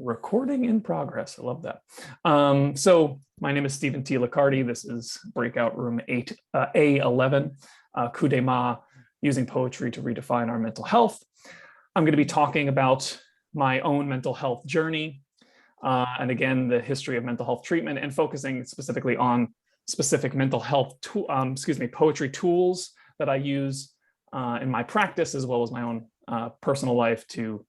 Recording in progress. I love that. So my name is Stephen T. Liccardi. This is breakout room A11, Coup de Ma, using poetry to redefine our mental health. I'm going to be talking about my own mental health journey, and again, the history of mental health treatment, and focusing specifically on specific mental health poetry tools that I use in my practice, as well as my own personal life to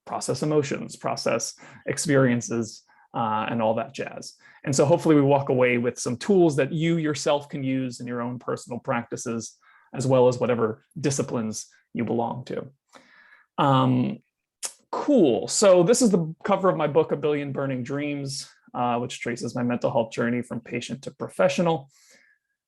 process emotions, process experiences, and all that jazz. And so hopefully we walk away with some tools that you yourself can use in your own personal practices, as well as whatever disciplines you belong to. Cool. So this is the cover of my book, A Billion Burning Dreams, which traces my mental health journey from patient to professional.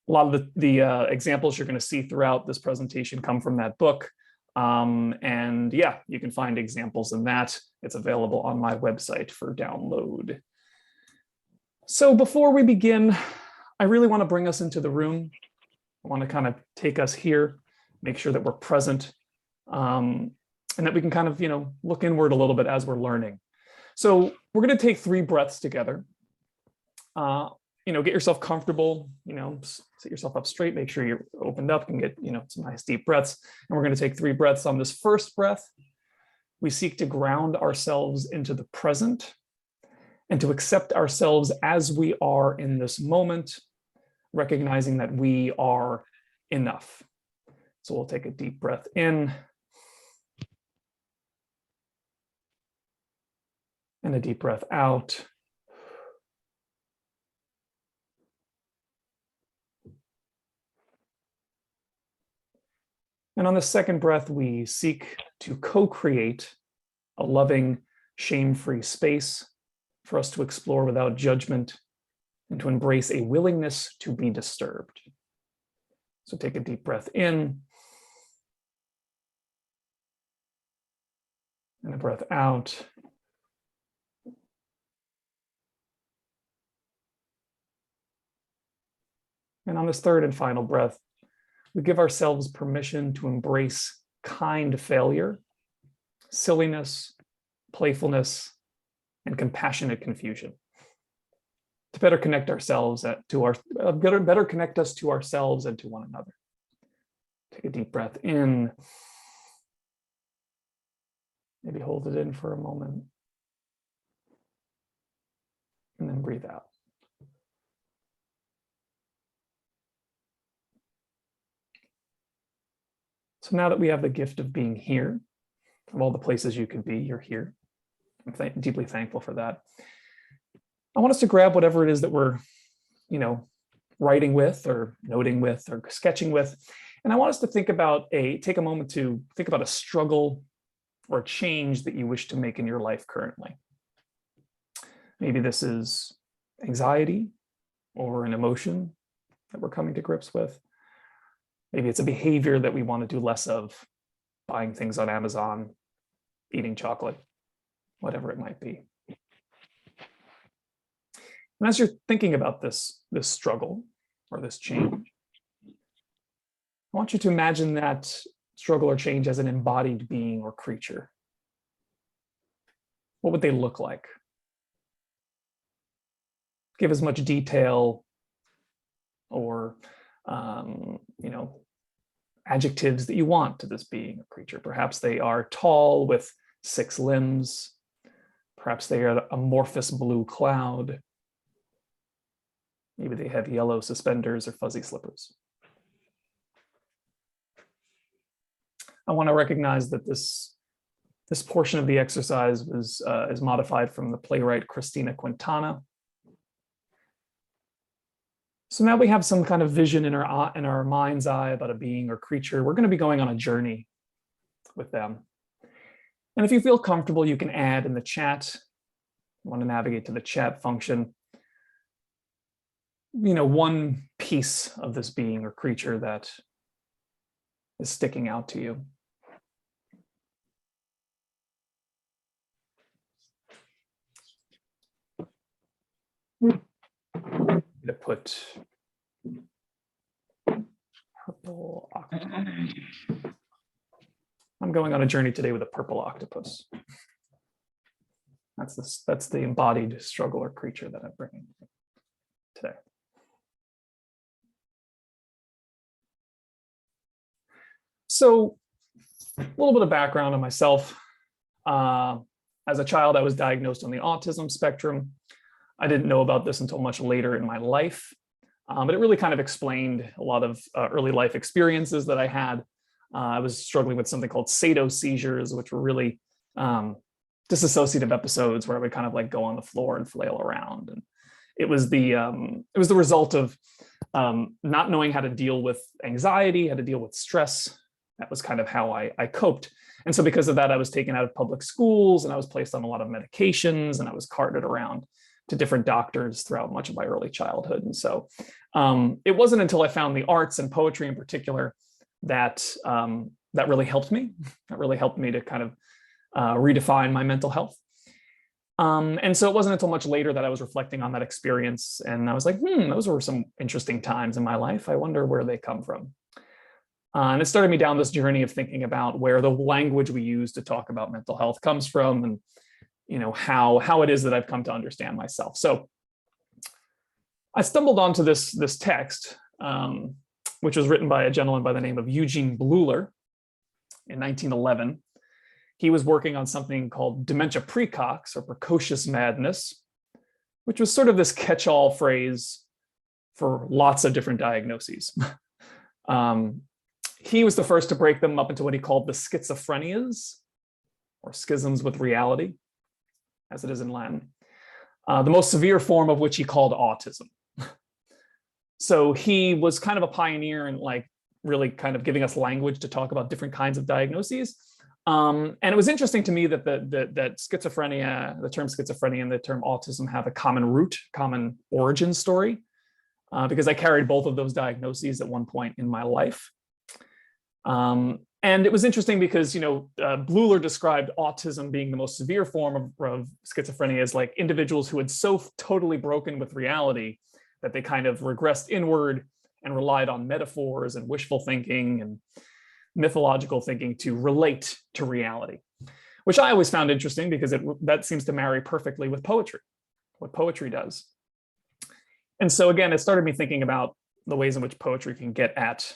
A lot of the examples you're going to see throughout this presentation come from that book. And yeah, you can find examples in that. It's available on my website for download. So before we begin, I really want to bring us into the room. I want to kind of take us here, make sure that we're present, and that we can kind of, look inward a little bit as we're learning. So we're going to take 3 breaths together. Get yourself comfortable, sit yourself up straight, make sure you're opened up and get, some nice deep breaths. And we're going to take 3 breaths. On this first breath, we seek to ground ourselves into the present and to accept ourselves as we are in this moment, recognizing that we are enough. So we'll take a deep breath in and a deep breath out. And on the second breath, we seek to co-create a loving, shame-free space for us to explore without judgment and to embrace a willingness to be disturbed. So take a deep breath in and a breath out. And on this third and final breath, we give ourselves permission to embrace kind failure, silliness, playfulness, and compassionate confusion, to better connect ourselves better connect us to ourselves and to one another. Take a deep breath in. Maybe hold it in for a moment, and then breathe out. So now that we have the gift of being here, from all the places you could be, you're here. I'm deeply thankful for that. I want us to grab whatever it is that we're, writing with or noting with or sketching with. And I want us to take a moment to think about a struggle or a change that you wish to make in your life currently. Maybe this is anxiety or an emotion that we're coming to grips with. Maybe it's a behavior that we want to do less of, buying things on Amazon, eating chocolate, whatever it might be. And as you're thinking about this struggle or this change, I want you to imagine that struggle or change as an embodied being or creature. What would they look like? Give as much detail or adjectives that you want to this being or creature. Perhaps they are tall with 6 limbs. Perhaps they are an amorphous blue cloud. Maybe they have yellow suspenders or fuzzy slippers. I want to recognize that this portion of the exercise is modified from the playwright Christina Quintana. So now we have some kind of vision in our mind's eye about a being or creature. We're going to be going on a journey with them. And if you feel comfortable, you can add in the chat. You want to navigate to the chat function, one piece of this being or creature that is sticking out to you. To put purple octopus. I'm going on a journey today with a purple octopus. That's the embodied struggle or creature that I'm bringing today. So a little bit of background on myself. As a child, I was diagnosed on the autism spectrum. I didn't know about this until much later in my life, but it really kind of explained a lot of early life experiences that I had. I was struggling with something called sado seizures, which were really disassociative episodes where I would kind of like go on the floor and flail around. And it was the result of not knowing how to deal with anxiety, how to deal with stress. That was kind of how I coped. And so because of that, I was taken out of public schools and I was placed on a lot of medications and I was carted around to different doctors throughout much of my early childhood. And so it wasn't until I found the arts and poetry in particular that that really helped me. That really helped me to kind of redefine my mental health. And so it wasn't until much later that I was reflecting on that experience. And I was like, those were some interesting times in my life. I wonder where they come from. And it started me down this journey of thinking about where the language we use to talk about mental health comes from, and how it is that I've come to understand myself. So I stumbled onto this text, which was written by a gentleman by the name of Eugene Bleuler in 1911. He was working on something called dementia precox, or precocious madness, which was sort of this catch-all phrase for lots of different diagnoses. He was the first to break them up into what he called the schizophrenias, or schisms with reality, as it is in Latin, the most severe form of which he called autism. So he was kind of a pioneer in like really kind of giving us language to talk about different kinds of diagnoses. And it was interesting to me that that schizophrenia, the term schizophrenia and the term autism have a common root, common origin story, because I carried both of those diagnoses at one point in my life. And it was interesting because, Bleuler described autism being the most severe form of schizophrenia as like individuals who had so totally broken with reality that they kind of regressed inward and relied on metaphors and wishful thinking and mythological thinking to relate to reality, which I always found interesting because that seems to marry perfectly with poetry, what poetry does. And so again, it started me thinking about the ways in which poetry can get at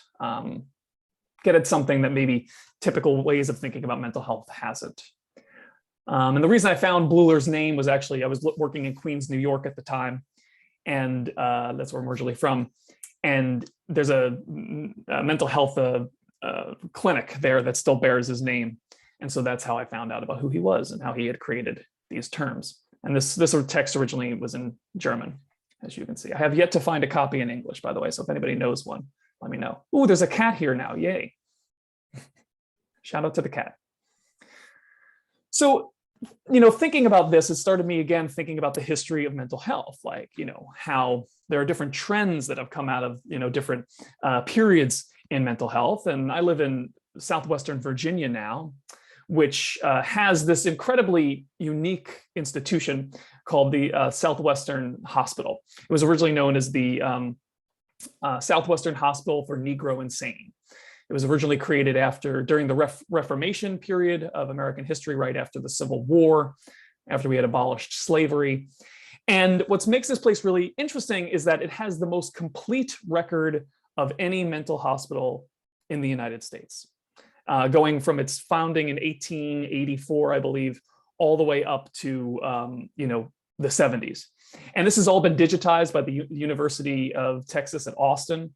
something that maybe typical ways of thinking about mental health hasn't. And the reason I found Bleuler's name was actually, I was working in Queens, New York at the time, and that's where I'm originally from. And there's a mental health clinic there that still bears his name. And so that's how I found out about who he was and how he had created these terms. And this sort of text originally was in German, as you can see. I have yet to find a copy in English, by the way, so if anybody knows one, let me know. Ooh, there's a cat here now, yay. Shout out to the cat. So, thinking about this, it started me again thinking about the history of mental health, like, how there are different trends that have come out of, different periods in mental health. And I live in Southwestern Virginia now, which has this incredibly unique institution called the Southwestern Hospital. It was originally known as the Southwestern Hospital for Negro Insane. It was originally created during the Reformation period of American history, right after the Civil War, after we had abolished slavery. And what makes this place really interesting is that it has the most complete record of any mental hospital in the United States, going from its founding in 1884, I believe, all the way up to the 70s. And this has all been digitized by the University of Texas at Austin.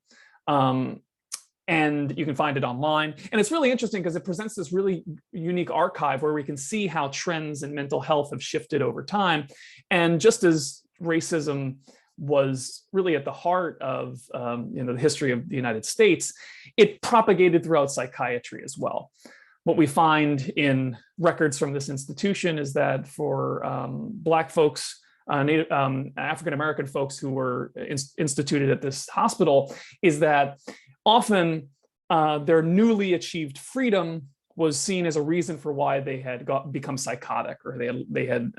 And you can find it online. And it's really interesting because it presents this really unique archive where we can see how trends in mental health have shifted over time. And just as racism was really at the heart of the history of the United States, it propagated throughout psychiatry as well. What we find in records from this institution is that for Black folks, African-American folks who were instituted at this hospital, is that often their newly achieved freedom was seen as a reason for why they had become psychotic, or they had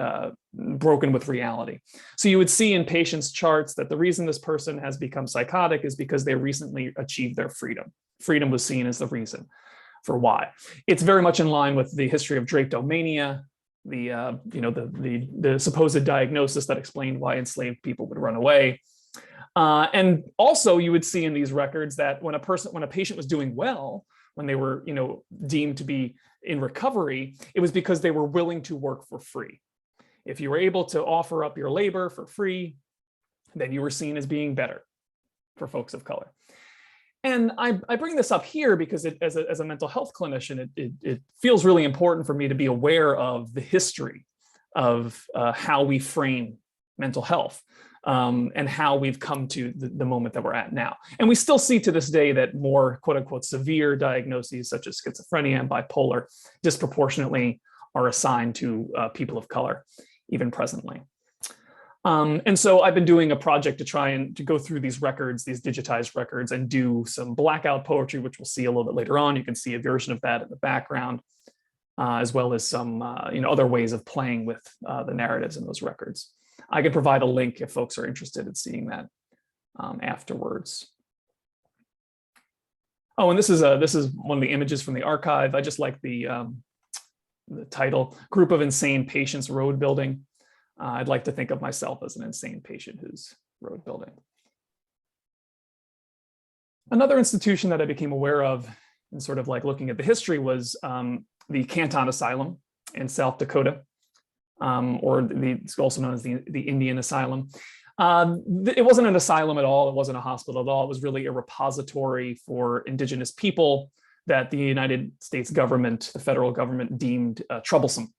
broken with reality. So you would see in patients' charts that the reason this person has become psychotic is because they recently achieved their freedom. Freedom was seen as the reason for why. It's very much in line with the history of drapetomania, the supposed diagnosis that explained why enslaved people would run away. And also you would see in these records that when a patient was doing well, when they were, deemed to be in recovery, it was because they were willing to work for free. If you were able to offer up your labor for free, then you were seen as being better for folks of color. And I bring this up here because as a mental health clinician, it feels really important for me to be aware of the history of how we frame mental health. And how we've come to the moment that we're at now. And we still see to this day that more quote unquote severe diagnoses such as schizophrenia and bipolar disproportionately are assigned to people of color, even presently. And so I've been doing a project to try and to go through these records, these digitized records, and do some blackout poetry, which we'll see a little bit later on. You can see a version of that in the background, as well as some other ways of playing with the narratives in those records. I can provide a link if folks are interested in seeing that afterwards. Oh, and this is one of the images from the archive. I just like the title, Group of Insane Patients Road Building. I'd like to think of myself as an insane patient who's road building. Another institution that I became aware of and sort of like looking at the history was the Canton Asylum in South Dakota. Or it's also known as the Indian Asylum. It wasn't an asylum at all. It wasn't a hospital at all. It was really a repository for indigenous people that the United States government, the federal government, deemed troublesome.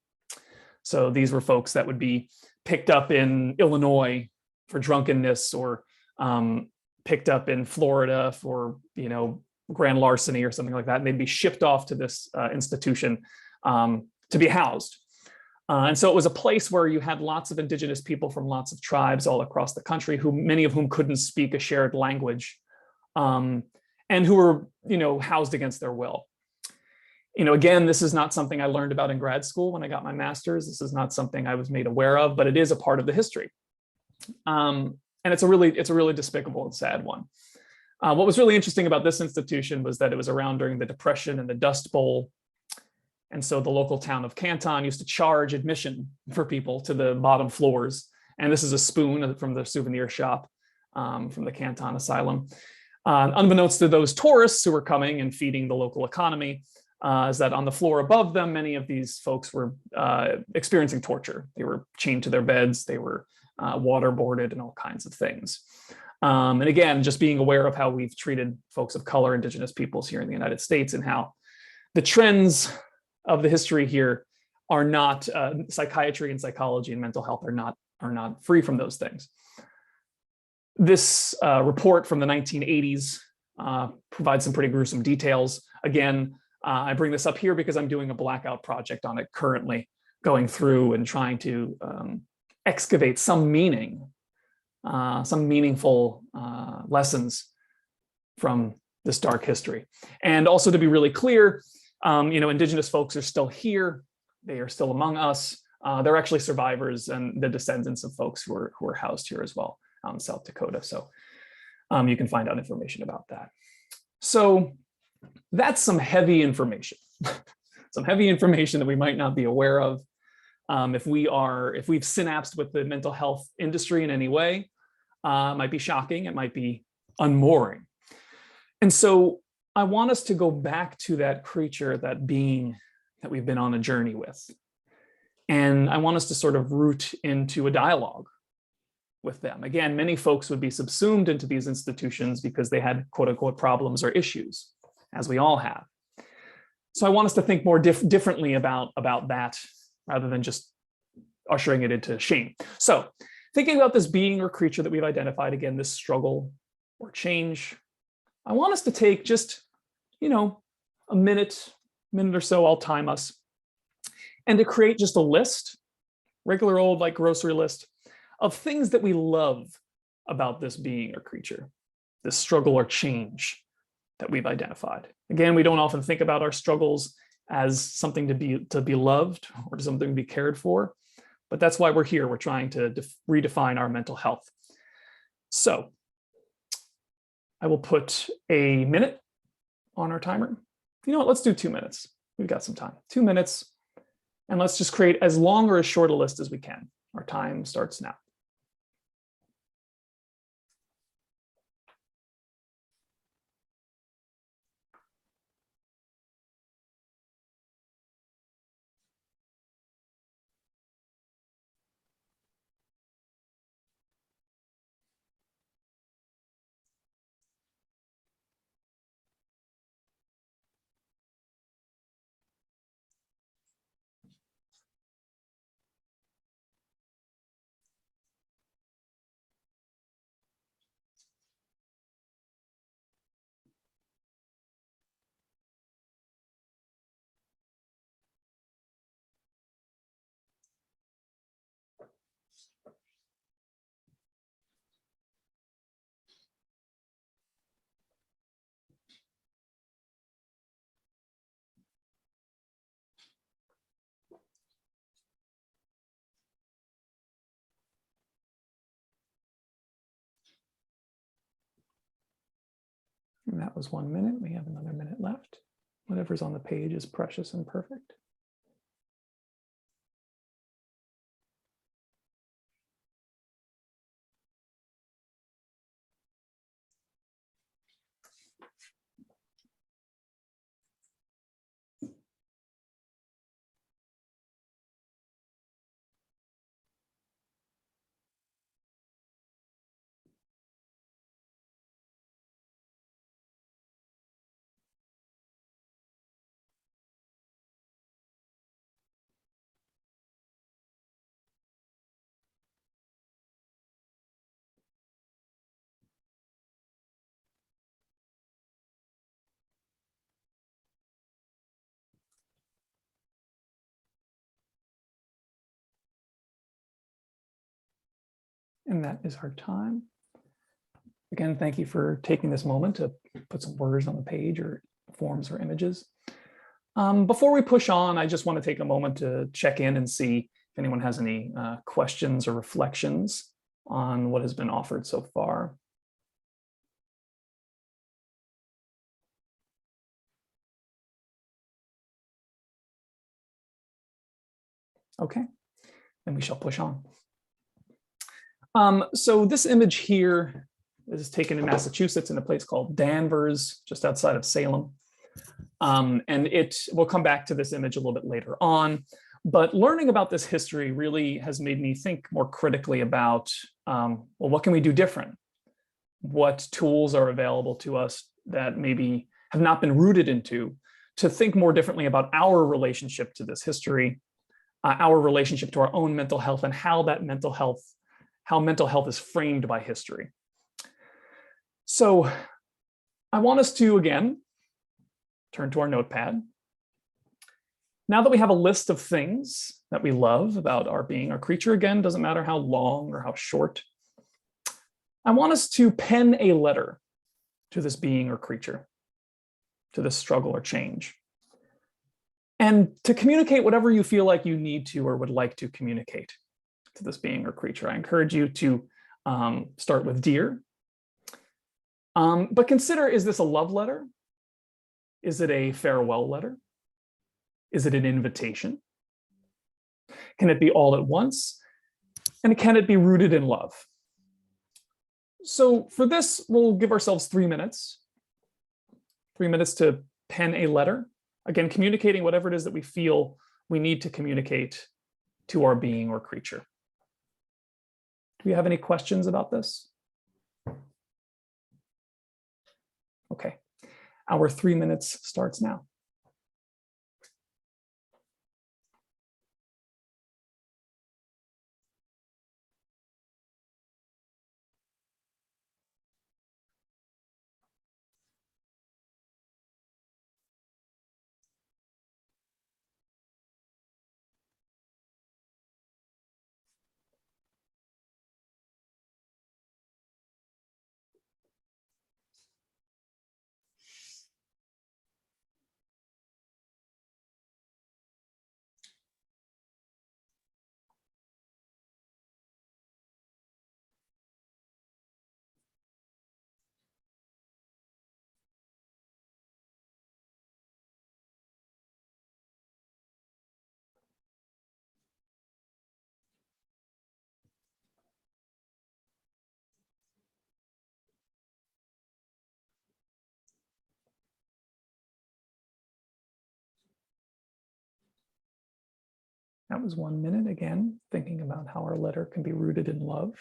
So these were folks that would be picked up in Illinois for drunkenness, or picked up in Florida for grand larceny or something like that, and they'd be shipped off to this institution to be housed. And so it was a place where you had lots of indigenous people from lots of tribes all across the country, many of whom couldn't speak a shared language, and who were, housed against their will. Again, this is not something I learned about in grad school when I got my master's. This is not something I was made aware of, but it is a part of the history. And it's a really despicable and sad one. What was really interesting about this institution was that it was around during the Depression and the Dust Bowl. And so the local town of Canton used to charge admission for people to the bottom floors. And this is a spoon from the souvenir shop from the Canton Asylum. Unbeknownst to those tourists who were coming and feeding the local economy, is that on the floor above them, many of these folks were experiencing torture. They were chained to their beds, they were waterboarded and all kinds of things. And again, just being aware of how we've treated folks of color, indigenous peoples here in the United States, and how the trends of the history here are not, psychiatry and psychology and mental health are not free from those things. This report from the 1980s provides some pretty gruesome details. Again, I bring this up here because I'm doing a blackout project on it currently, going through and trying to excavate some meaningful lessons from this dark history. And also, to be really clear, indigenous folks are still here. They are still among us. They're actually survivors and the descendants of folks who are housed here as well in South Dakota. So you can find out information about that. So that's some heavy information, some heavy information that we might not be aware of. If we've synapsed with the mental health industry in any way, it might be shocking. It might be unmooring. And so I want us to go back to that creature, that being that we've been on a journey with. And I want us to sort of root into a dialogue with them. Again, many folks would be subsumed into these institutions because they had quote unquote problems or issues, as we all have. So I want us to think more differently about that rather than just ushering it into shame. So thinking about this being or creature that we've identified, again, this struggle or change, I want us to take just, a minute or so, I'll time us, and to create just a list, regular old like grocery list, of things that we love about this being or creature, this struggle or change that we've identified. Again, we don't often think about our struggles as something to be loved or something to be cared for, but that's why we're here. We're trying to redefine our mental health. So I will put a minute on our timer. You know what, let's do 2 minutes. We've got some time. 2 minutes. And let's just create as long or as short a list as we can. Our time starts now. And that was 1 minute. We have another minute left. Whatever's on the page is precious and perfect. And that is our time. Again, thank you for taking this moment to put some words on the page or forms or images. Before we push on, I just want to take a moment to check in and see if anyone has any questions or reflections on what has been offered so far. Okay, then we shall push on. So this image here is taken in Massachusetts in a place called Danvers, just outside of Salem. And we'll come back to this image a little bit later on. But learning about this history really has made me think more critically about, well, what can we do different? What tools are available to us that maybe have not been rooted into, to think more differently about our relationship to this history, our relationship to our own mental health, and how mental health is framed by history. So I want us to, again, turn to our notepad. Now that we have a list of things that we love about our being, our creature, again, doesn't matter how long or how short, I want us to pen a letter to this being or creature, to this struggle or change, and to communicate whatever you feel like you need to or would like to communicate to this being or creature. I encourage you to start with dear, but consider, is this a love letter? Is it a farewell letter? Is it an invitation? Can it be all at once? And can it be rooted in love? So for this, we'll give ourselves 3 minutes. 3 minutes to pen a letter. Again, communicating whatever it is that we feel we need to communicate to our being or creature. Do you have any questions about this? Okay, our 3 minutes starts now. That was 1 minute again, thinking about how our letter can be rooted in love.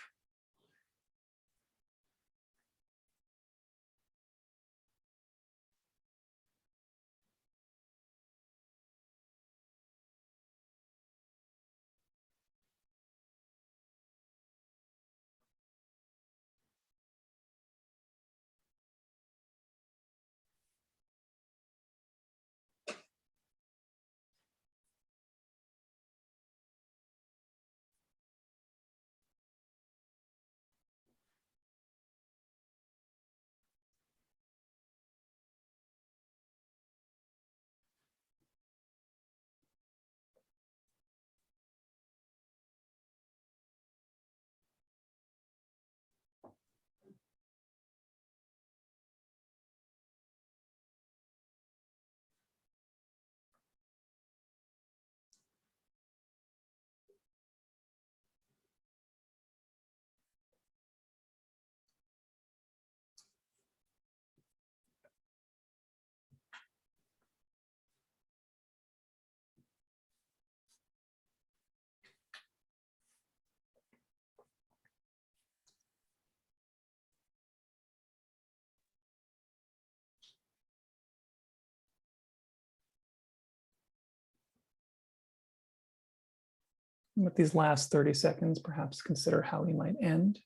With these last 30 seconds, perhaps consider how we might end,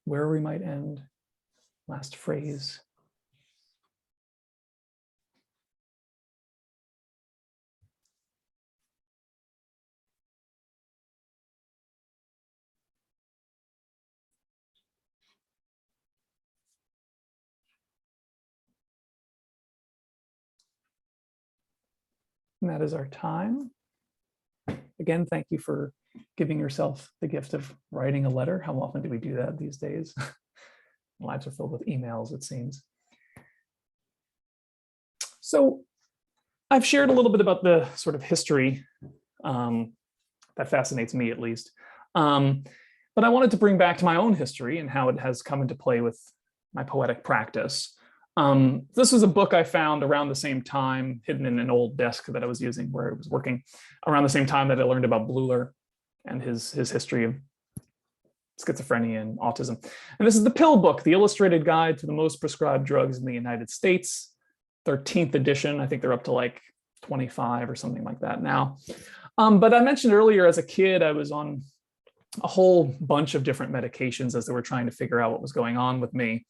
where we might end, last phrase. And that is our time. Again, thank you for giving yourself the gift of writing a letter. How often do we do that these days? Lives are filled with emails, it seems. So I've shared a little bit about the sort of history that fascinates me, at least. But I wanted to bring back to my own history and how it has come into play with my poetic practice. This was a book I found around the same time, hidden in an old desk that I was using where I was working, around the same time that I learned about Willard and his history of schizophrenia and autism. And this is the pill book, the illustrated guide to the most prescribed drugs in the United States, 13th edition. I think they're up to like 25 or something like that now. But I mentioned earlier, as a kid, I was on a whole bunch of different medications as they were trying to figure out what was going on with me.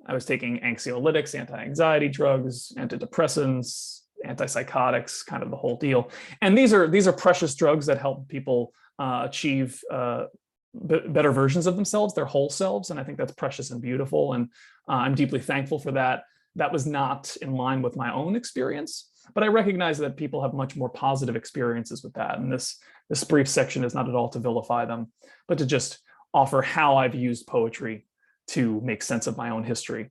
I was taking anxiolytics, anti-anxiety drugs, antidepressants, antipsychotics, kind of the whole deal. And these are precious drugs that help people achieve better versions of themselves, their whole selves. And I think that's precious and beautiful. And I'm deeply thankful for that. That was not in line with my own experience, but I recognize that people have much more positive experiences with that. And this brief section is not at all to vilify them, but to just offer how I've used poetry to make sense of my own history.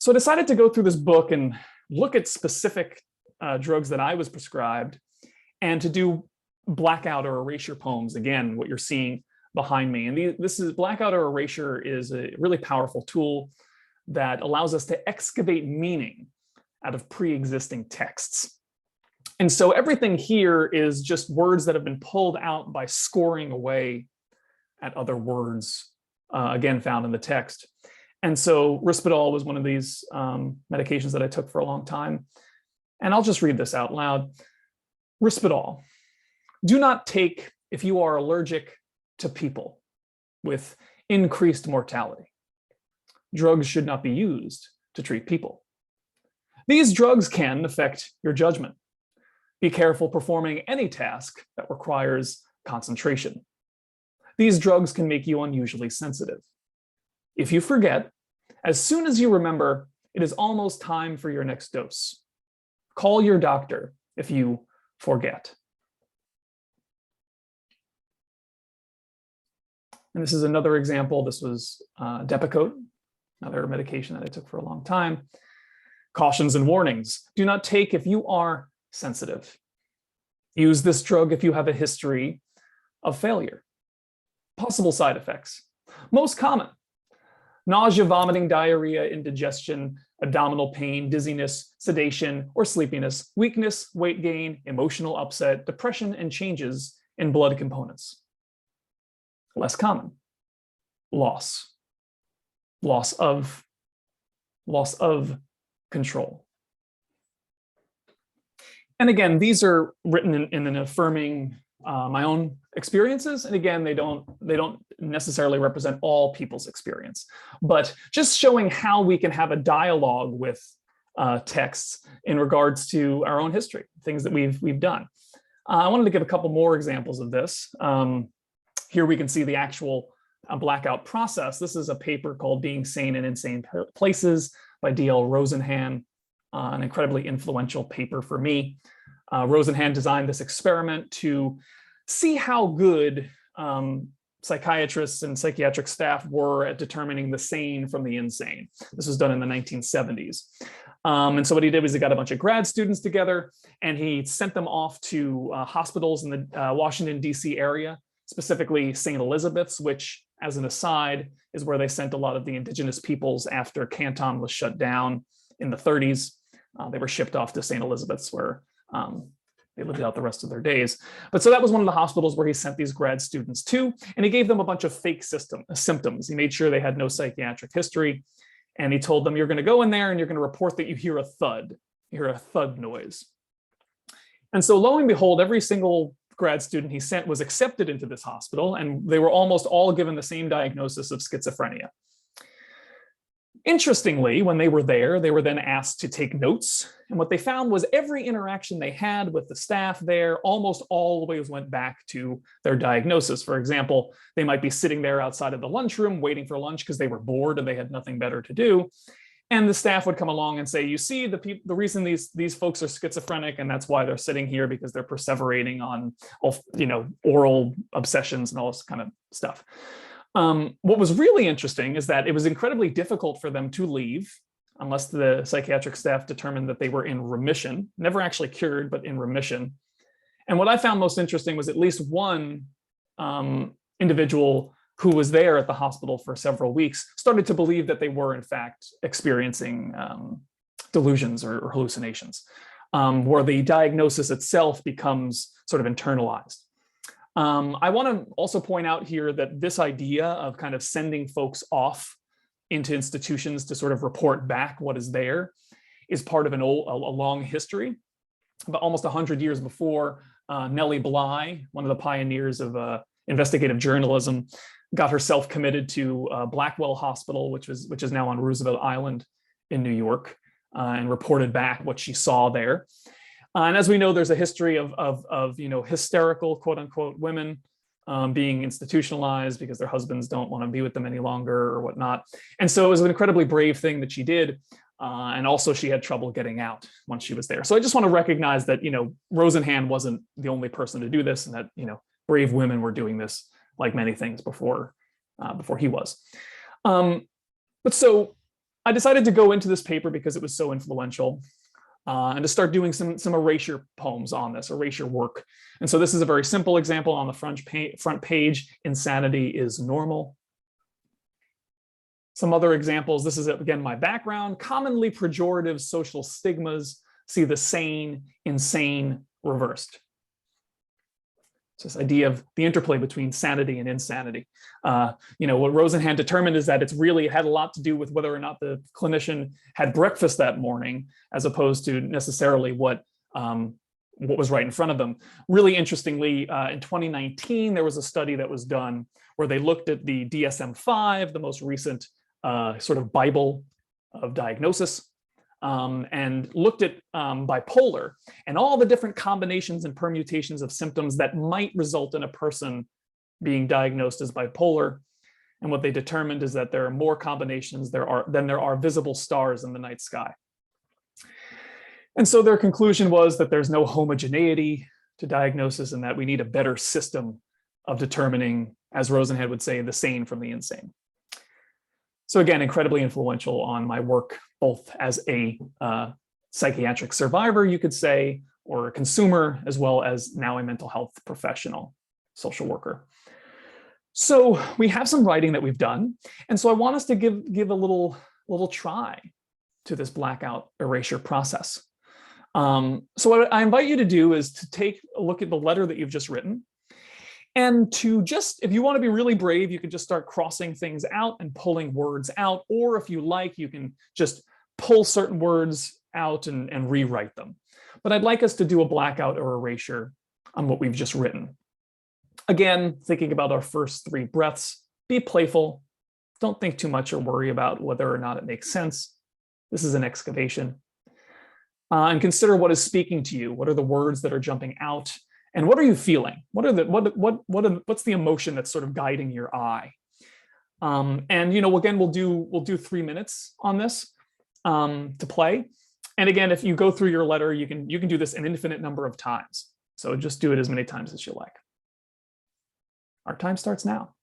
So I decided to go through this book and look at specific drugs that I was prescribed and to do blackout or erasure poems. Again, what you're seeing behind me. And this is blackout or erasure is a really powerful tool that allows us to excavate meaning out of pre-existing texts. And so everything here is just words that have been pulled out by scoring away at other words, again, found in the text. And so Risperdal was one of these medications that I took for a long time. And I'll just read this out loud. Risperdal. Do not take if you are allergic to people with increased mortality. Drugs should not be used to treat people. These drugs can affect your judgment. Be careful performing any task that requires concentration. These drugs can make you unusually sensitive. If you forget, as soon as you remember, it is almost time for your next dose. Call your doctor if you forget. And this is another example. This was Depakote, another medication that I took for a long time. Cautions and warnings. Do not take if you are sensitive. Use this drug if you have a history of failure. Possible side effects. Most common: nausea, vomiting, diarrhea, indigestion, abdominal pain, dizziness, sedation, or sleepiness, weakness, weight gain, emotional upset, depression, and changes in blood components. Less common, loss of control. And again, these are written in an affirming my own experiences. And again, they don't necessarily represent all people's experience, but just showing how we can have a dialogue with texts in regards to our own history, things that we've done. I wanted to give a couple more examples of this. Here we can see the actual blackout process. This is a paper called Being Sane in Insane Places by D.L. Rosenhan, an incredibly influential paper for me. Rosenhan designed this experiment to see how good psychiatrists and psychiatric staff were at determining the sane from the insane. This was done in the 1970s. And so what he did was he got a bunch of grad students together and he sent them off to hospitals in the Washington, D.C. area, specifically St. Elizabeth's, which, as an aside, is where they sent a lot of the indigenous peoples after Canton was shut down in the 30s. They were shipped off to St. Elizabeth's, where they lived out the rest of their days. But so that was one of the hospitals where he sent these grad students to, and he gave them a bunch of fake symptoms. He made sure they had no psychiatric history. And he told them, you're going to go in there and you're going to report that you hear a thud. You hear a thud noise. And so lo and behold, every single grad student he sent was accepted into this hospital, and they were almost all given the same diagnosis of schizophrenia. Interestingly, when they were there, they were then asked to take notes. And what they found was every interaction they had with the staff there almost always went back to their diagnosis. For example, they might be sitting there outside of the lunchroom waiting for lunch because they were bored and they had nothing better to do. And the staff would come along and say, you see, the reason these folks are schizophrenic, and that's why they're sitting here, because they're perseverating on, oral obsessions and all this kind of stuff. What was really interesting is that it was incredibly difficult for them to leave unless the psychiatric staff determined that they were in remission, never actually cured, but in remission. And what I found most interesting was at least one individual who was there at the hospital for several weeks started to believe that they were in fact experiencing delusions or hallucinations, where the diagnosis itself becomes sort of internalized. I want to also point out here that this idea of kind of sending folks off into institutions to sort of report back what is there is part of a long history. But almost 100 years before, Nellie Bly, one of the pioneers of investigative journalism, got herself committed to Blackwell Hospital, which is now on Roosevelt Island in New York, and reported back what she saw there. And as we know, there's a history of hysterical, quote unquote, women being institutionalized because their husbands don't want to be with them any longer or whatnot. And so it was an incredibly brave thing that she did. And also she had trouble getting out once she was there. So I just want to recognize that, Rosenhan wasn't the only person to do this, and that, brave women were doing this like many things before he was. But so I decided to go into this paper because it was so influential. And to start doing some erasure poems on this, erasure work. And so this is a very simple example on the front page, insanity is normal. Some other examples, this is again my background, commonly pejorative social stigmas, see the sane, insane reversed. It's this idea of the interplay between sanity and insanity. What Rosenhan determined is that it had a lot to do with whether or not the clinician had breakfast that morning, as opposed to necessarily what was right in front of them. Really interestingly, in 2019, there was a study that was done where they looked at the DSM-5, the most recent sort of Bible of diagnosis, and looked at bipolar and all the different combinations and permutations of symptoms that might result in a person being diagnosed as bipolar. And what they determined is that there are more combinations than there are visible stars in the night sky. And so their conclusion was that there's no homogeneity to diagnosis, and that we need a better system of determining, as Rosenhan would say, the sane from the insane. So again, incredibly influential on my work, both as a psychiatric survivor, you could say, or a consumer, as well as now a mental health professional, social worker. So we have some writing that we've done. And so I want us to give a little try to this blackout erasure process. So what I invite you to do is to take a look at the letter that you've just written, and to just, if you want to be really brave, you can just start crossing things out and pulling words out, or if you like, you can just pull certain words out and rewrite them. But I'd like us to do a blackout or erasure on what we've just written. Again, thinking about our first 3 breaths, be playful. Don't think too much or worry about whether or not it makes sense. This is an excavation. And consider what is speaking to you. What are the words that are jumping out? And what are you feeling? What's the emotion that's sort of guiding your eye? And again, we'll do 3 minutes on this to play. And again, if you go through your letter, you can do this an infinite number of times. So just do it as many times as you like. Our time starts now.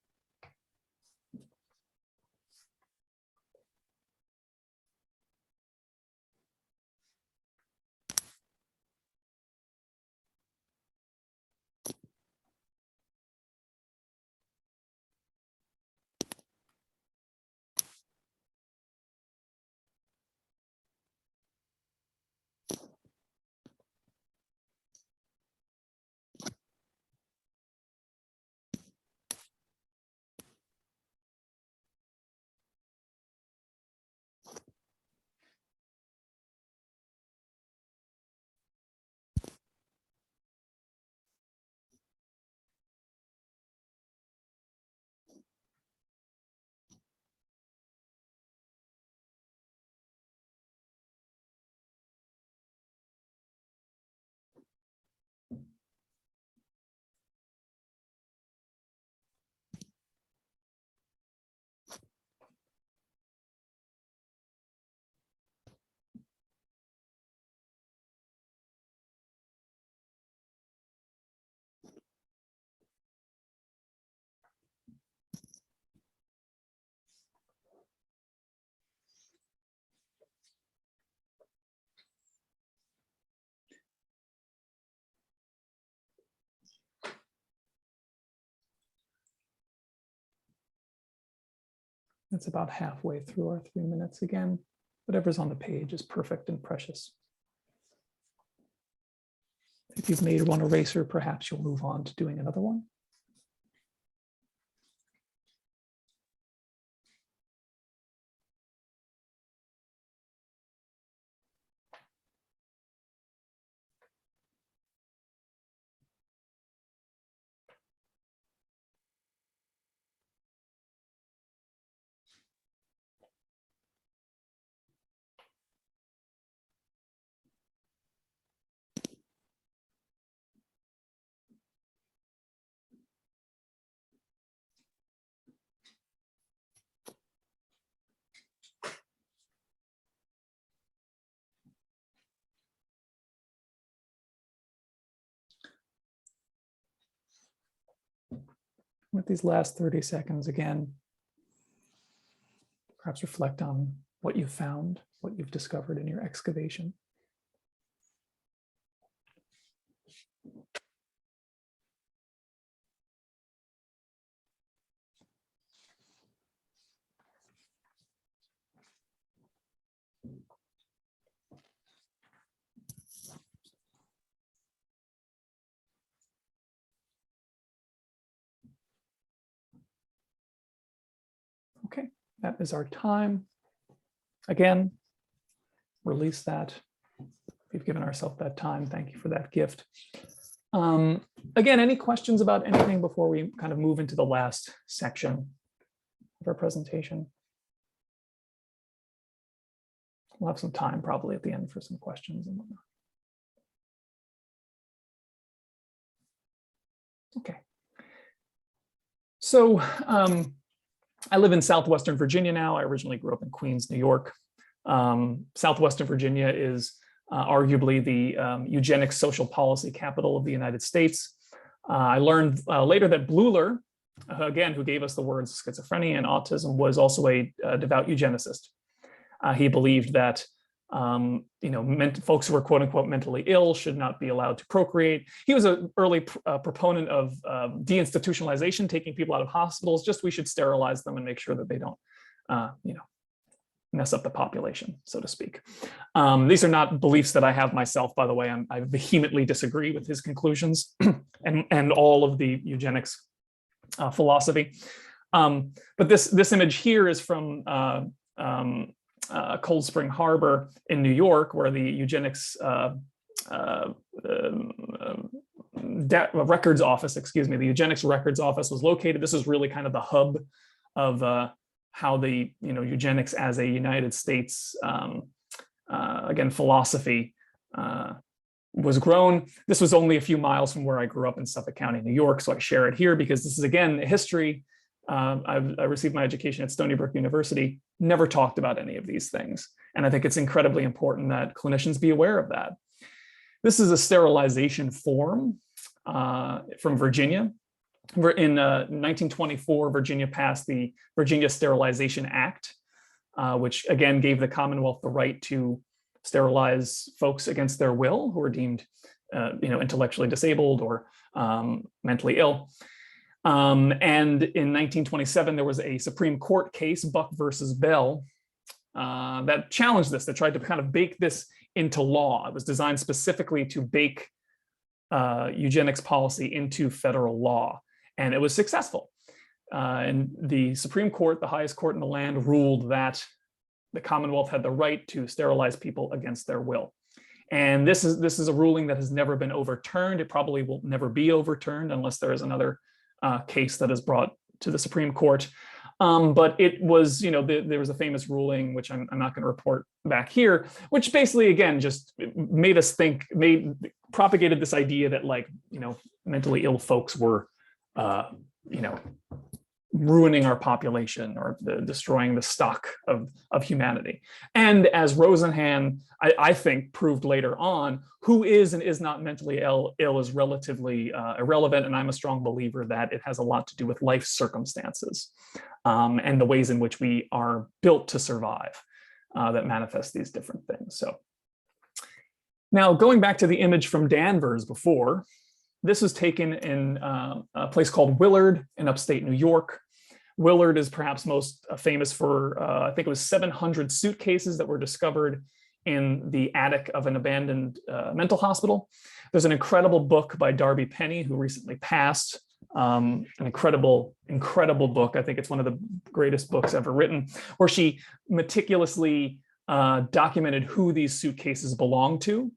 That's about halfway through our 3 minutes again. Whatever's on the page is perfect and precious. If you've made one eraser, perhaps you'll move on to doing another one. With these last 30 seconds, again, perhaps reflect on what you've found, what you've discovered in your excavation. Okay, that is our time. Again, release that. We've given ourselves that time. Thank you for that gift. Again, any questions about anything before we kind of move into the last section of our presentation? We'll have some time probably at the end for some questions and whatnot. Okay. So I live in Southwestern Virginia now. I originally grew up in Queens, New York. Southwestern Virginia is arguably the eugenics social policy capital of the United States. I learned later that Bleuler, again, who gave us the words schizophrenia and autism, was also a devout eugenicist. He believed that folks who were quote unquote mentally ill should not be allowed to procreate. He was an early proponent of deinstitutionalization, taking people out of hospitals. Just we should sterilize them and make sure that they don't, mess up the population, so to speak. These are not beliefs that I have myself, by the way. I vehemently disagree with his conclusions and all of the eugenics philosophy. But this image here is from Cold Spring Harbor in New York, where the eugenics records office, the eugenics records office was located. This is really kind of the hub of how the eugenics as a United States again philosophy was grown. This was only a few miles from where I grew up in Suffolk County, New York, so I share it here because this is again history. I received my education at Stony Brook University, never talked about any of these things, and I think it's incredibly important that clinicians be aware of that. This is a sterilization form from Virginia. In 1924, Virginia passed the Virginia Sterilization Act, which again gave the Commonwealth the right to sterilize folks against their will who were deemed intellectually disabled or mentally ill. And in 1927, there was a Supreme Court case, Buck versus Bell, that challenged this, that tried to kind of bake this into law. It was designed specifically to bake eugenics policy into federal law. And it was successful. And the Supreme Court, the highest court in the land, ruled that the Commonwealth had the right to sterilize people against their will. And this is a ruling that has never been overturned. It probably will never be overturned unless there is another case that is brought to the Supreme Court. But it was, there was a famous ruling, which I'm not going to report back here, which basically, again, just made us think, propagated this idea that mentally ill folks were ruining our population or destroying the stock of humanity. And as Rosenhan, I think, proved later on, who is and is not mentally ill is relatively irrelevant. And I'm a strong believer that it has a lot to do with life circumstances and the ways in which we are built to survive that manifest these different things. So now going back to the image from Danvers before, this was taken in a place called Willard in upstate New York. Willard is perhaps most famous for, I think it was 700 suitcases that were discovered in the attic of an abandoned mental hospital. There's an incredible book by Darby Penny, who recently passed, an incredible book. I think it's one of the greatest books ever written, where she meticulously documented who these suitcases belonged to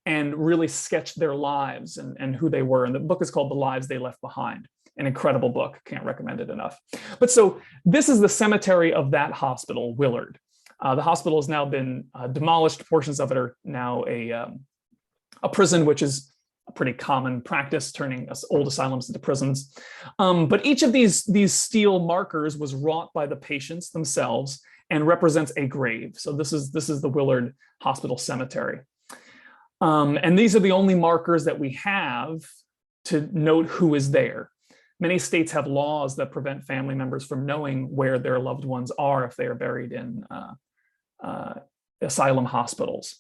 and really sketched their lives and who they were. And the book is called The Lives They Left Behind. An incredible book, can't recommend it enough. But so this is the cemetery of that hospital, Willard. The hospital has now been demolished. Portions of it are now a prison, which is a pretty common practice, turning old asylums into prisons. But each of these steel markers was wrought by the patients themselves and represents a grave. So this is the Willard Hospital Cemetery. And these are the only markers that we have to note who is there. Many states have laws that prevent family members from knowing where their loved ones are if they are buried in asylum hospitals.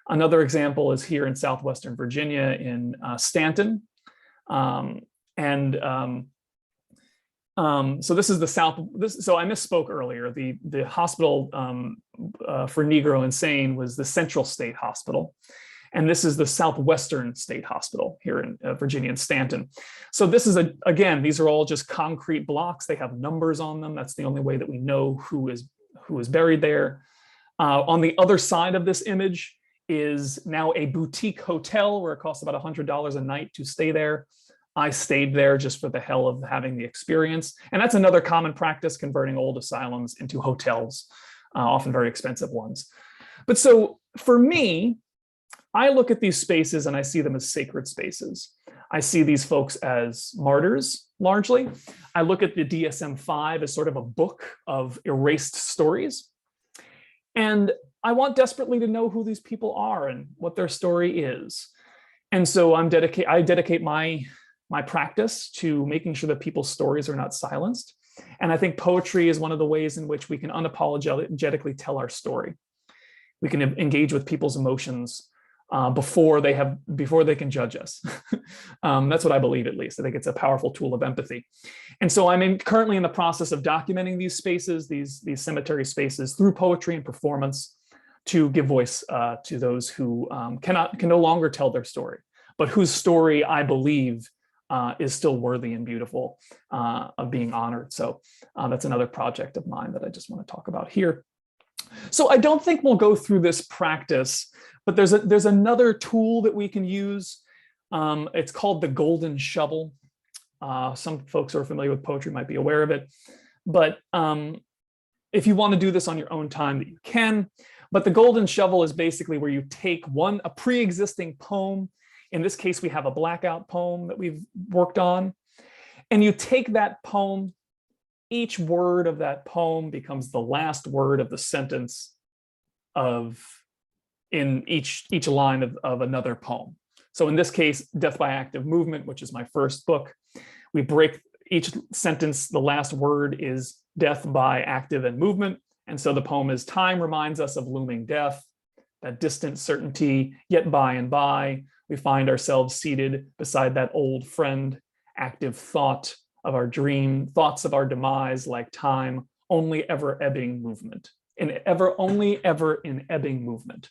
Another example is here in Southwestern Virginia in Stanton. So this is the so I misspoke earlier. The hospital for Negro Insane was the Central State Hospital. And this is the Southwestern State Hospital here in Virginia in Stanton. So this is, again, these are all just concrete blocks. They have numbers on them. That's the only way that we know who is buried there. On the other side of this image is now a boutique hotel where it costs about $100 a night to stay there. I stayed there just for the hell of having the experience. And that's another common practice, converting old asylums into hotels, often very expensive ones. But so for me, I look at these spaces and I see them as sacred spaces. I see these folks as martyrs, largely. I look at the DSM-5 as sort of a book of erased stories. And I want desperately to know who these people are and what their story is. And so I dedicate my practice to making sure that people's stories are not silenced. And I think poetry is one of the ways in which we can unapologetically tell our story. We can engage with people's emotions before they can judge us. That's what I believe, at least. I think it's a powerful tool of empathy. And so I'm currently in the process of documenting these spaces, these cemetery spaces, through poetry and performance, to give voice to those who can no longer tell their story, but whose story I believe is still worthy and beautiful of being honored. So that's another project of mine that I just want to talk about here. So I don't think we'll go through this practice, but there's another tool that we can use. It's called the golden shovel. Some folks who are familiar with poetry might be aware of it, but if you want to do this on your own time, that you can. But the golden shovel is basically where you take a pre-existing poem. In this case, we have a Blackout poem that we've worked on, and you take that poem. Each word of that poem becomes the last word of the sentence in each line of another poem. So in this case, Death by Active Movement, which is my first book, we break each sentence. The last word is death by active and movement. And so the poem is: time reminds us of looming death, that distant certainty, yet by and by, we find ourselves seated beside that old friend, active thought of our dream, thoughts of our demise, like time, only ever ebbing movement, only ever in ebbing movement.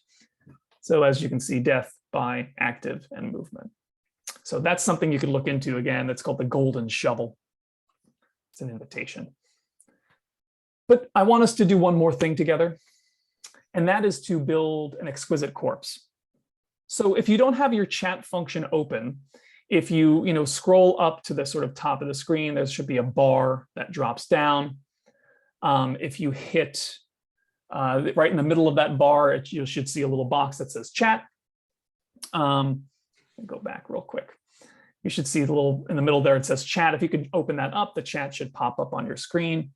So as you can see, death by active and movement. So that's something you could look into. Again, that's called the golden shovel. It's an invitation. But I want us to do one more thing together, and that is to build an exquisite corpse. So if you don't have your chat function open, if you scroll up to the sort of top of the screen, there should be a bar that drops down. If you hit right in the middle of that bar, you should see a little box that says chat. Go back real quick. You should see the little in the middle there, it says chat. If you could open that up, the chat should pop up on your screen.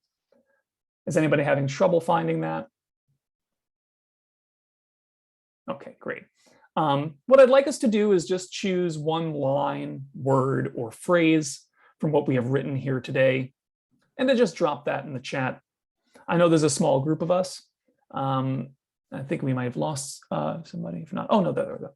Is anybody having trouble finding that? Okay, great. What I'd like us to do is just choose one line, word, or phrase from what we have written here today, and then just drop that in the chat. I know there's a small group of us. I think we might have lost somebody. If not, oh no, there we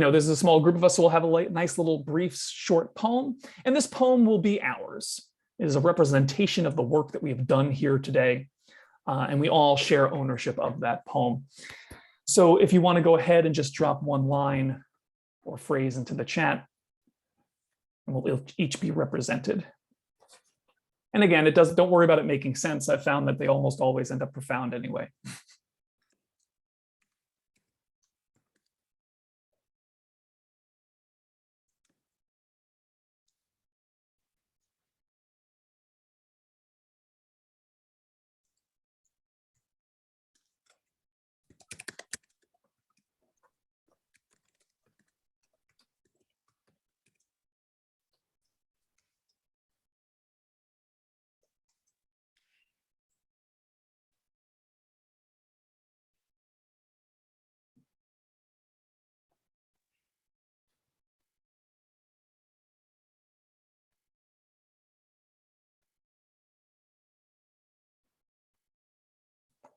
go. There's a small group of us who will have a nice little brief short poem, and this poem will be ours. It is a representation of the work that we have done here today, and we all share ownership of that poem. So if you want to go ahead and just drop one line or phrase into the chat, and we'll each be represented. And again, don't worry about it making sense. I've found that they almost always end up profound anyway.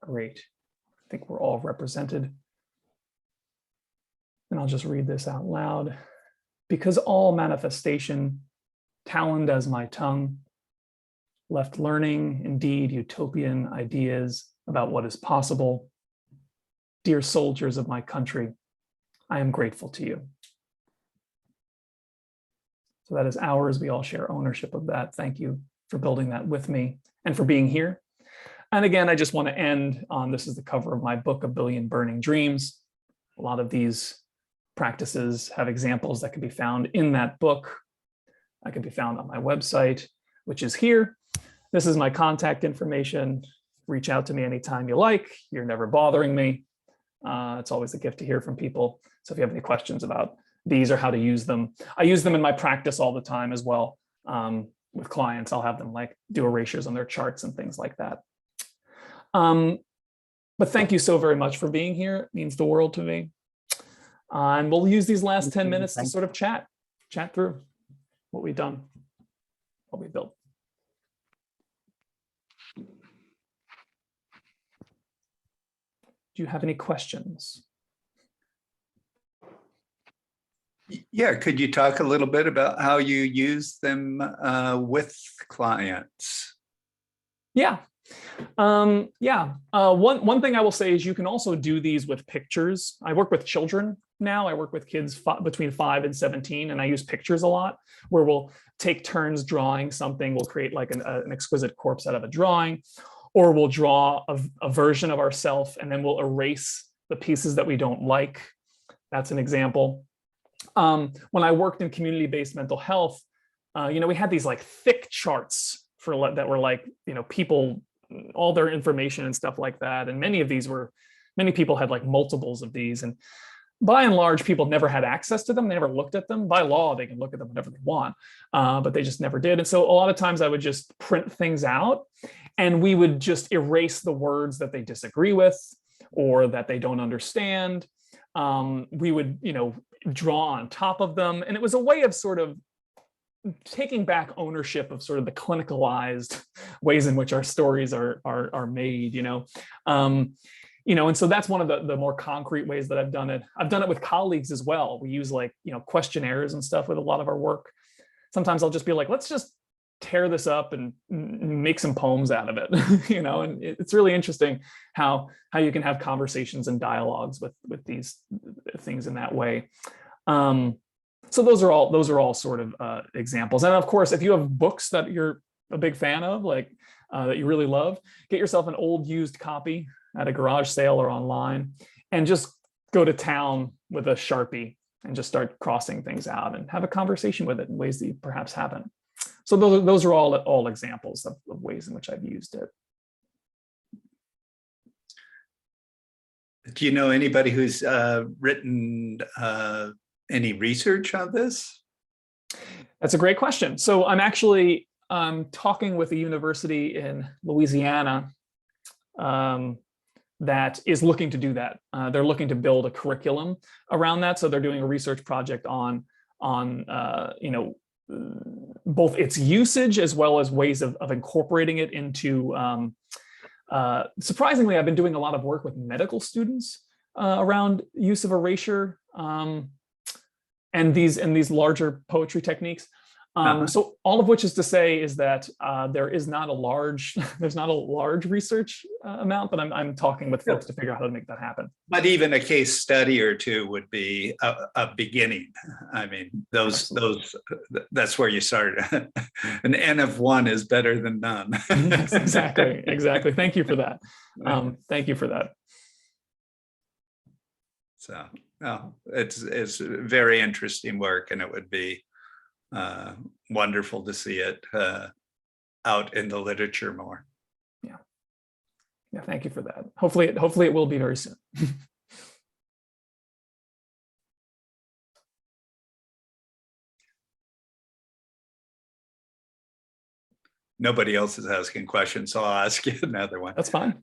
Great. I think we're all represented. And I'll just read this out loud. Because all manifestation, taloned as my tongue, left learning, indeed, utopian ideas about what is possible. Dear soldiers of my country, I am grateful to you. So that is ours. We all share ownership of that. Thank you for building that with me and for being here. And again, I just want to end on, this is the cover of my book, A Billion Burning Dreams. A lot of these practices have examples that can be found in that book. I can be found on my website, which is here. This is my contact information. Reach out to me anytime you like. You're never bothering me. It's always a gift to hear from people. So if you have any questions about these or how to use them, I use them in my practice all the time as well. With clients, I'll have them do erasures on their charts and things like that. But thank you so very much for being here. It means the world to me. And we'll use these last 10 minutes to sort of chat through what we've done, what we built. Do you have any questions? Yeah, could you talk a little bit about how you use them with clients? Yeah. One thing I will say is you can also do these with pictures. I work with children now. I work with kids between 5 and 17, and I use pictures a lot, where we'll take turns drawing something. We'll create like an exquisite corpse out of a drawing, or we'll draw a version of ourselves, and then we'll erase the pieces that we don't like. That's an example. When I worked in community-based mental health, we had these like thick charts that were like, people, all their information and stuff like that. And many people had like multiples of these. And by and large, people never had access to them. They never looked at them. By law, they can look at them whenever they want, but they just never did. And so a lot of times I would just print things out, and we would just erase the words that they disagree with or that they don't understand. We would, draw on top of them. And it was a way of sort of taking back ownership of sort of the clinicalized ways in which our stories are made, and so that's one of the more concrete ways that I've done it. I've done it with colleagues as well. We use like, questionnaires and stuff with a lot of our work. Sometimes I'll just be like, let's just tear this up and make some poems out of it, and it's really interesting how you can have conversations and dialogues with these things in that way. So those are all sort of examples. And of course, if you have books that you're a big fan of, like that you really love, get yourself an old used copy at a garage sale or online, and just go to town with a Sharpie and just start crossing things out and have a conversation with it in ways that you perhaps haven't. So those are all examples of ways in which I've used it. Do you know anybody who's written any research on this? That's a great question. So I'm actually talking with a university in Louisiana that is looking to do that. They're looking to build a curriculum around that. So they're doing a research project on both its usage as well as ways of incorporating it into. Surprisingly, I've been doing a lot of work with medical students around use of erasure and these larger poetry techniques. So all of which is to say is that there's not a large research amount, but I'm talking with folks to figure out how to make that happen. But even a case study or two would be a beginning. I mean, that's where you start. An N of one is better than none. Yes, exactly. Thank you for that. Thank you for that. So, it's very interesting work, and it would be wonderful to see it out in the literature more. Yeah, thank you for that. Hopefully it will be very soon. Nobody else is asking questions, so I'll ask you another one. That's fine.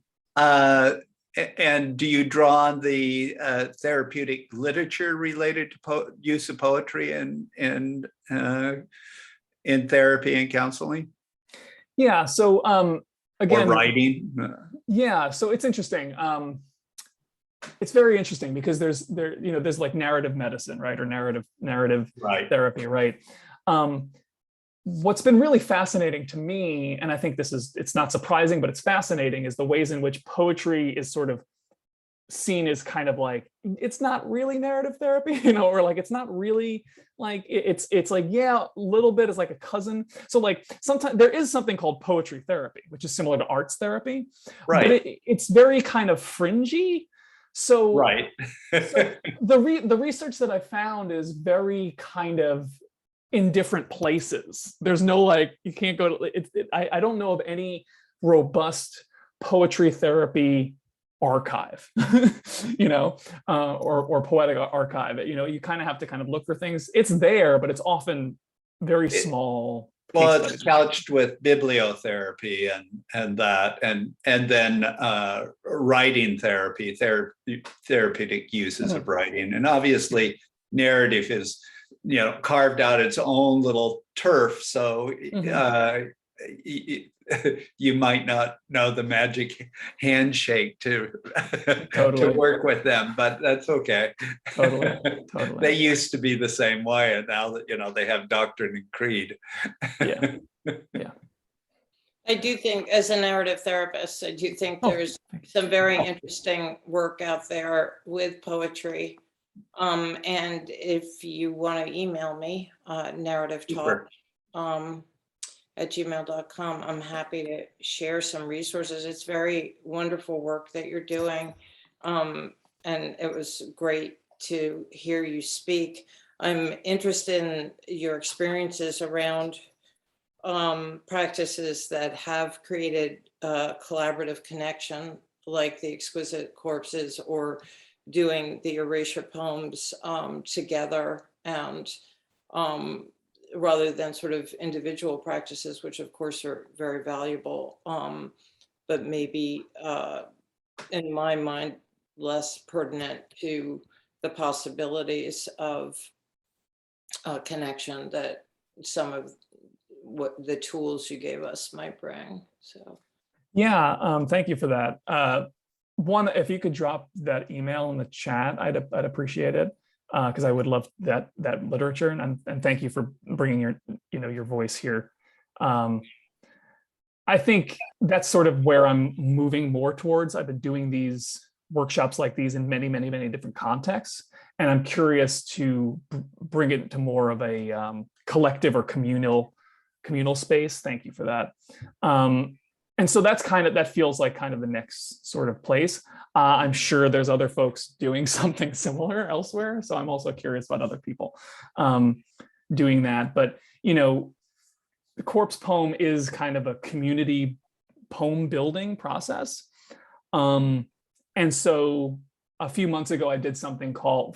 And do you draw on the therapeutic literature related to use of poetry in therapy and counseling? Yeah. So again, or writing. Yeah. So it's interesting. It's very interesting because there's like narrative medicine, right, or narrative therapy, right. What's been really fascinating to me, and I think it's not surprising, but it's fascinating, is the ways in which poetry is sort of seen as kind of like, it's not really narrative therapy, or like, it's not really like, it's like, yeah, a little bit is like a cousin. So like sometimes there is something called poetry therapy, which is similar to arts therapy, right? But it's very kind of fringy. So, right. So the research that I found is very kind of in different places. There's no like, you can't go to I don't know of any robust poetry therapy archive, or poetic archive. You kind of have to kind of look for things. It's there, but it's often very small. Well, it's couched with bibliotherapy and then writing therapy, therapeutic uses of writing, and obviously narrative is carved out its own little turf. So you might not know the magic handshake to Totally. to work with them, but that's okay. Totally. They used to be the same way, and now that they have doctrine and creed. Yeah. Yeah. I do think, as a narrative therapist, I do think there's some very interesting work out there with poetry. And if you want to email me, narrativetalk@gmail.com, I'm happy to share some resources. It's very wonderful work that you're doing. And it was great to hear you speak. I'm interested in your experiences around practices that have created collaborative connection, like the Exquisite Corpses, or doing the erasure poems together, and rather than sort of individual practices, which of course are very valuable, but maybe in my mind less pertinent to the possibilities of connection that some of what the tools you gave us might bring. So yeah, thank you for that. One, if you could drop that email in the chat, I'd appreciate it, because I would love that literature, and thank you for bringing your voice here. I think that's sort of where I'm moving more towards. I've been doing these workshops like these in many different contexts, and I'm curious to bring it to more of a collective or communal space. Thank you for that. And so that feels like kind of the next sort of place. I'm sure there's other folks doing something similar elsewhere, so I'm also curious about other people doing that. But the corpse poem is kind of a community poem building process. And so a few months ago, I did something called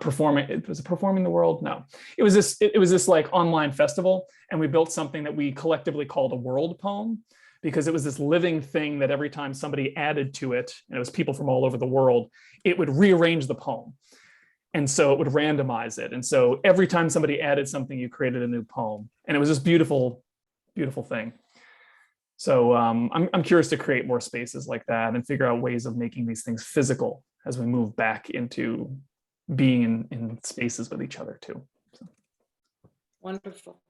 performing. It was Performing the World. No, it was this like online festival, and we built something that we collectively called a world poem, because it was this living thing that every time somebody added to it, and it was people from all over the world, it would rearrange the poem. And so it would randomize it. And so every time somebody added something, you created a new poem. And it was this beautiful, beautiful thing. So I'm curious to create more spaces like that and figure out ways of making these things physical as we move back into being in spaces with each other too. So. Wonderful.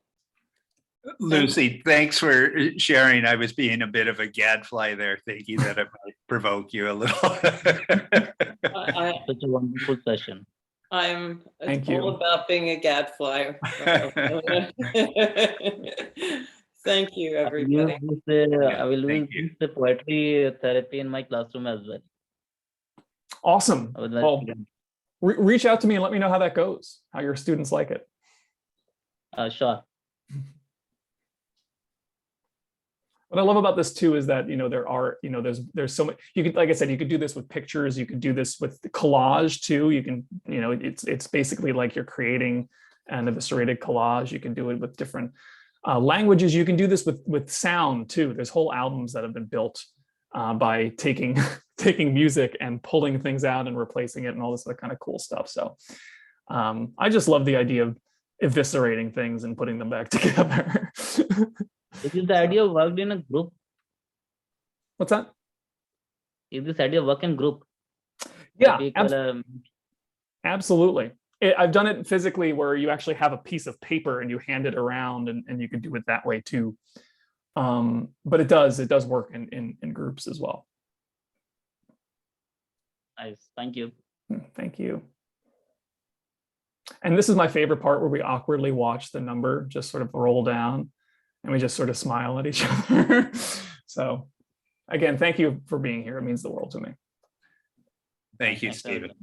Lucy, thanks for sharing. I was being a bit of a gadfly there, thinking that it might provoke you a little. Such a wonderful session. I'm Thank all you. about being a gadfly. Thank you, everybody. I will use the poetry therapy in my classroom as well. Awesome. I would like Well, to- reach out to me and let me know how that goes, how your students like it. Sure. What I love about this too is that there are there's so much you could, like I said, you could do this with pictures, you could do this with collage too. You can it's basically like you're creating an eviscerated collage. You can do it with different languages. You can do this with sound too. There's whole albums that have been built by taking music and pulling things out and replacing it and all this other kind of cool stuff. So I just love the idea of eviscerating things and putting them back together. Is the idea worked in a group? What's that? Is this idea work in group? Yeah, People, absolutely. I've done it physically where you actually have a piece of paper and you hand it around, and you can do it that way too. But it does work in groups as well. Nice. Thank you. Thank you. And this is my favorite part, where we awkwardly watch the number just sort of roll down and we just sort of smile at each other. So again, thank you for being here. It means the world to me. Thank you, Thanks, Stephen. everyone.